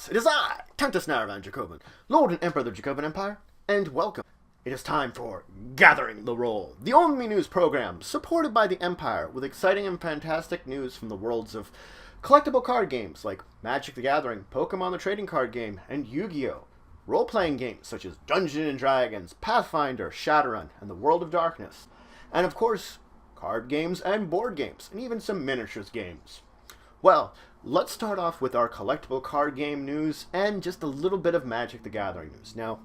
Greetings! It is I, Shadowrun Dracovin, Lord and Emperor of the Dracovin Empire, and welcome. It is time for Gathering the Roll, the only news program supported by the Empire with exciting and fantastic news from the worlds of collectible card games like Magic the Gathering, Pokemon the Trading Card Game, and Yu-Gi-Oh! Role-playing games such as Dungeons & Dragons, Pathfinder, Shadowrun, and the World of Darkness, and of course, card games and board games, and even some miniatures games. Well, let's start off with our collectible card game news and just a little bit of Magic the Gathering news. Now,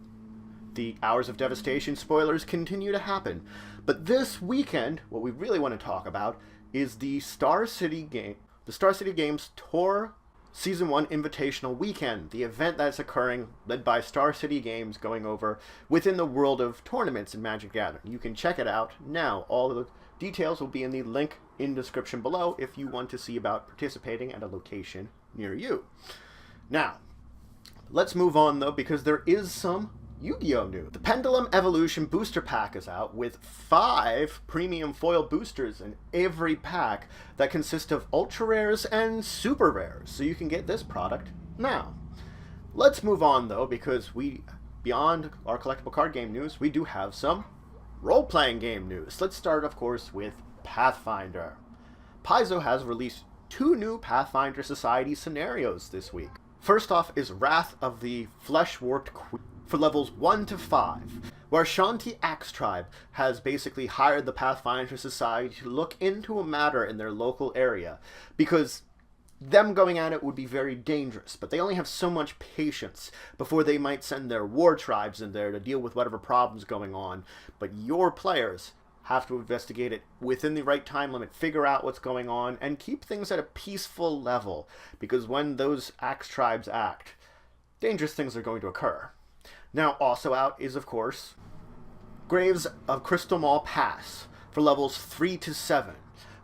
the Hours of Devastation spoilers continue to happen, but this weekend, what we really want to talk about is the Star City Games Tour Season 1 Invitational Weekend, the event that's occurring, led by Star City Games, going over within the world of tournaments in Magic the Gathering. You can check it out now. All of the details will be in the link in the description below if you want to see about participating at a location near you. Now, let's move on though, because there is some Yu-Gi-Oh! News. The Pendulum Evolution Booster Pack is out with 5 premium foil boosters in every pack that consist of ultra rares and super rares, so you can get this product now. Let's move on though, because beyond our collectible card game news, we do have some role-playing game news. Let's start, of course, with Pathfinder. Paizo has released 2 new Pathfinder Society scenarios this week. First off is Wrath of the Flesh-Warped Queen for levels 1 to 5, where Shanti Axe Tribe has basically hired the Pathfinder Society to look into a matter in their local area, because them going at it would be very dangerous, but they only have so much patience before they might send their war tribes in there to deal with whatever problems going on. But your players have to investigate it within the right time limit, figure out what's going on, and keep things at a peaceful level, because when those axe tribes act, dangerous things are going to occur. Now, also out is, of course, Graves of Crystal Maw Pass for levels 3 to 7,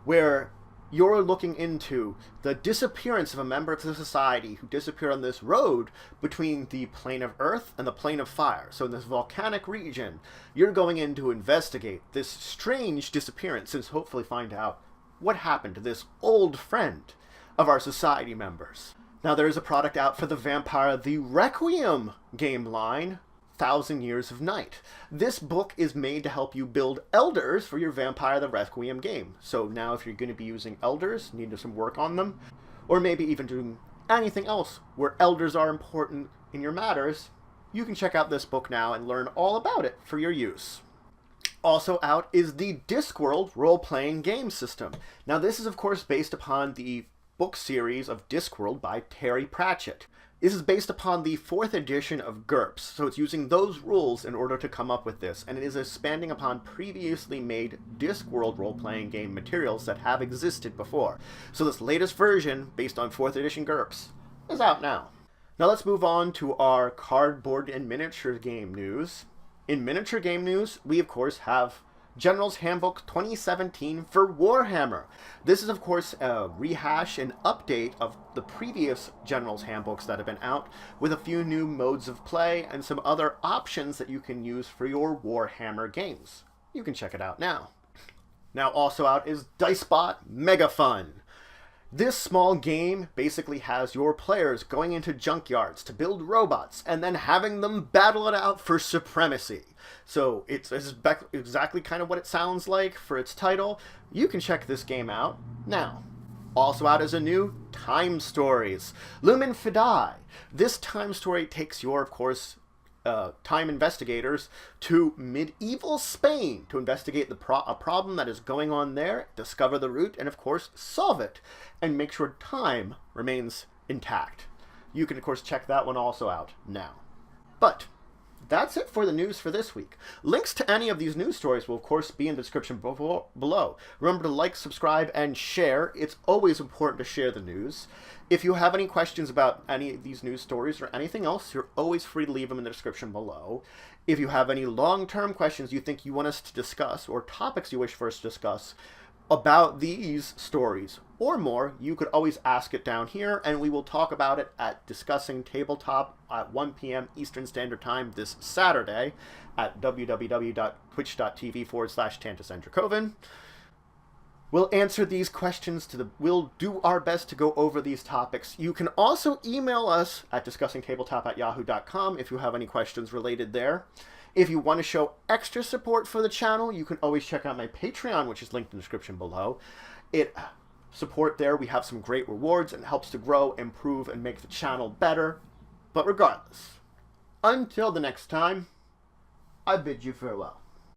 where you're looking into the disappearance of a member of the society who disappeared on this road between the plane of Earth and the plane of Fire. So in this volcanic region, you're going in to investigate this strange disappearance and hopefully find out what happened to this old friend of our society members. Now there is a product out for the Vampire the Requiem game line, 1,000 Years of Night. This book is made to help you build elders for your Vampire the Requiem game. So now if you're going to be using elders, need some work on them, or maybe even doing anything else where elders are important in your matters, you can check out this book now and learn all about it for your use. Also out is the Discworld role-playing game system. Now this is of course based upon the book series of Discworld by Terry Pratchett. This is based upon the 4th edition of GURPS, so it's using those rules in order to come up with this, and it is expanding upon previously made Discworld role-playing game materials that have existed before. So this latest version, based on 4th edition GURPS, is out now. Now let's move on to our cardboard and miniature game news. In miniature game news, we of course have General's Handbook 2017 for Warhammer. This is of course a rehash and update of the previous General's Handbooks that have been out, with a few new modes of play and some other options that you can use for your Warhammer games. You can check it out now. Now also out is Dicebot Mega Fun. This small game basically has your players going into junkyards to build robots and then having them battle it out for supremacy. So it's exactly kind of what it sounds like for its title. You can check this game out now. Also out is a new Time Stories, Lumen Fidei. This time story takes your, of course, time investigators to medieval Spain to investigate a problem that is going on there, discover the root, and of course solve it, and make sure time remains intact. You can of course check that one also out now. But that's it for the news for this week. Links to any of these news stories will of course be in the description below. Remember to like, subscribe, and share. It's always important to share the news. If you have any questions about any of these news stories or anything else, you're always free to leave them in the description below. If you have any long-term questions you think you want us to discuss, or topics you wish for us to discuss about these stories or more, you could always ask it down here, and we will talk about it at Discussing Tabletop at 1 p.m. Eastern Standard Time this Saturday at www.twitch.tv/TantusandDracovin. We'll answer these questions we'll do our best to go over these topics. You can also email us at discussingtabletop@yahoo.com if you have any questions related there. If you want to show extra support for the channel, you can always check out my Patreon, which is linked in the description below. Support there, we have some great rewards and helps to grow, improve, and make the channel better. But regardless, until the next time, I bid you farewell.